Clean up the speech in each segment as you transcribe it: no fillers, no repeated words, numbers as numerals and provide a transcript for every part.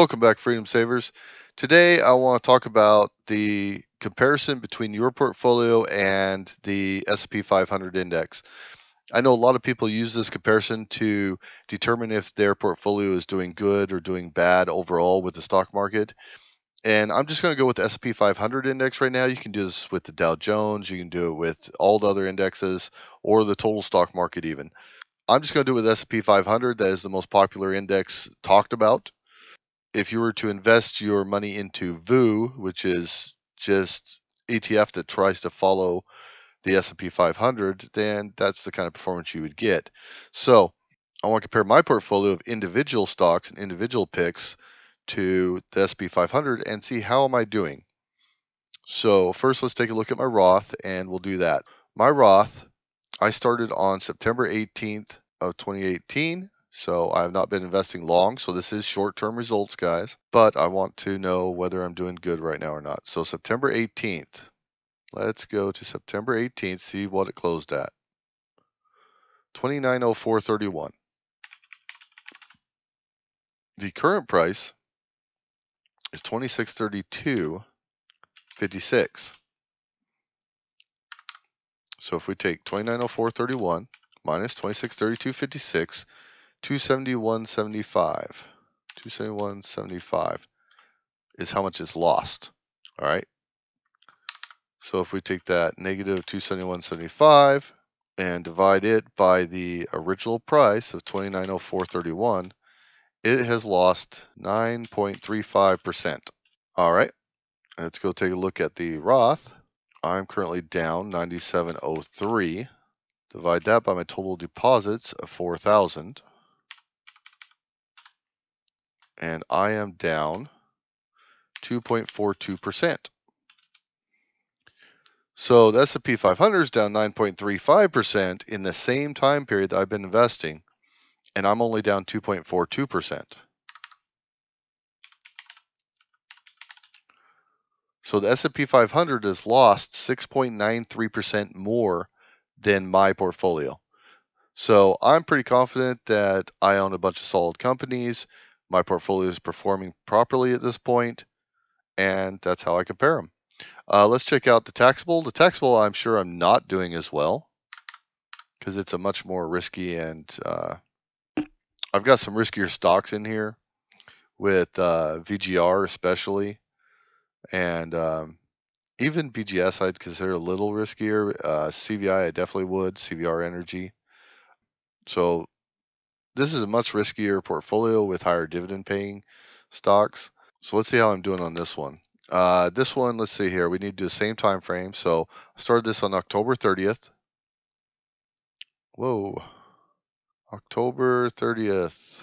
Welcome back, Freedom Savers. Today I want to talk about the comparison between your portfolio and the S&P 500 index. I know a lot of people use this comparison to determine if their portfolio is doing good or doing bad overall with the stock market. And I'm just going to go with the S&P 500 index right now. You can do this with the Dow Jones, you can do it with all the other indexes or the total stock market even. I'm just going to do it with S&P 500. That is the most popular index talked about. If you were to invest your money into VU, which is just ETF that tries to follow the S&P 500, then that's the kind of performance you would get. So I want to compare my portfolio of individual stocks and individual picks to the S&P 500 and see how am I doing. So first, let's take a look at my Roth, and we'll do that. My Roth, I started on September 18th of 2018. So I have not been investing long. So this is short-term results, guys. But I want to know whether I'm doing good right now or not. So September 18th. Let's go to September 18th, see what it closed at. 2904.31. The current price is 2632.56. So if we take 2904.31 minus 2632.56, 271.75. 271.75 is how much is lost. All right. So if we take that negative 271.75 and divide it by the original price of 2904.31, it has lost 9.35%. All right. Let's go take a look at the Roth. I'm currently down 97.03. Divide that by my total deposits of 4,000. And I am down 2.42%. So the S&P 500 is down 9.35% in the same time period that I've been investing, and I'm only down 2.42%. So the S&P 500 has lost 6.93% more than my portfolio. So I'm pretty confident that I own a bunch of solid companies. My portfolio is performing properly at this point, and that's how I compare them. Let's check out the taxable. The taxable, I'm sure I'm not doing as well because it's a much more risky, and I've got some riskier stocks in here with VGR especially, and even BGS I'd consider a little riskier. CVI I definitely would, CVR Energy. So this is a much riskier portfolio with higher dividend paying stocks. So let's see how I'm doing on this one. This one, let's see here. We need to do the same time frame. So I started this on October 30th. Whoa. October 30th.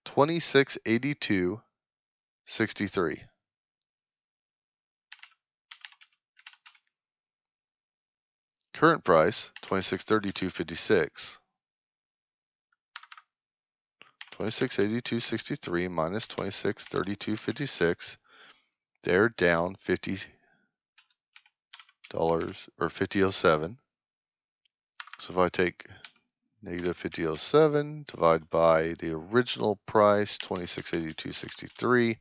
2682.63. Current price 2632.56. 2682.63 minus 2632.56. They're down $50 or 50.07. So if I take negative 50.07 divided by the original price 2682.63,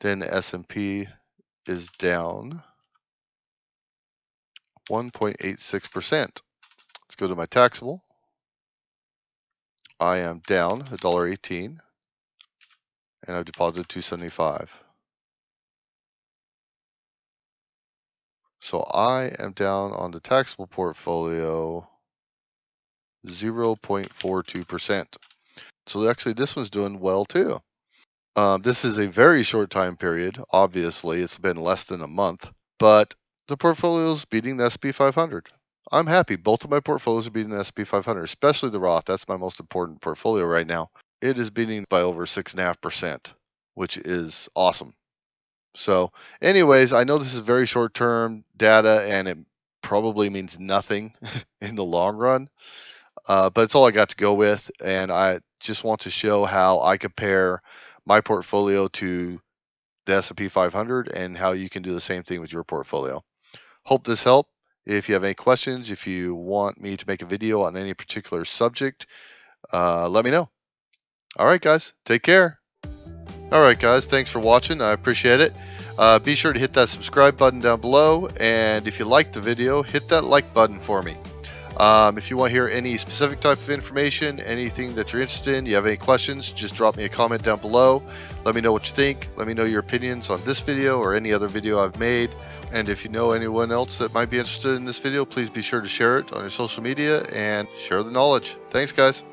then the S&P is down 1.86%. Let's go to my taxable. I am down $1.18, and I've deposited $2.75. So I am down on the taxable portfolio 0.42%. So actually this one's doing well too. This is a very short time period. Obviously, it's been less than a month, but the portfolio is beating the S&P 500. I'm happy. Both of my portfolios are beating the S&P 500, especially the Roth. That's my most important portfolio right now. It is beating by over 6.5%, which is awesome. So anyways, I know this is very short-term data, and it probably means nothing in the long run, but it's all I got to go with, and I just want to show how I compare my portfolio to the S&P 500 and how you can do the same thing with your portfolio. Hope this helped. If you have any questions, if you want me to make a video on any particular subject, let me know. All right, guys, take care. All right, guys, thanks for watching. I appreciate it. Be sure to hit that subscribe button down below, and if you liked the video, hit that like button for me. If you want to hear any specific type of information, anything that you're interested in, you have any questions, just drop me a comment down below. Let me know what you think. Let me know your opinions on this video or any other video I've made. And if you know anyone else that might be interested in this video, please be sure to share it on your social media and share the knowledge. Thanks, guys.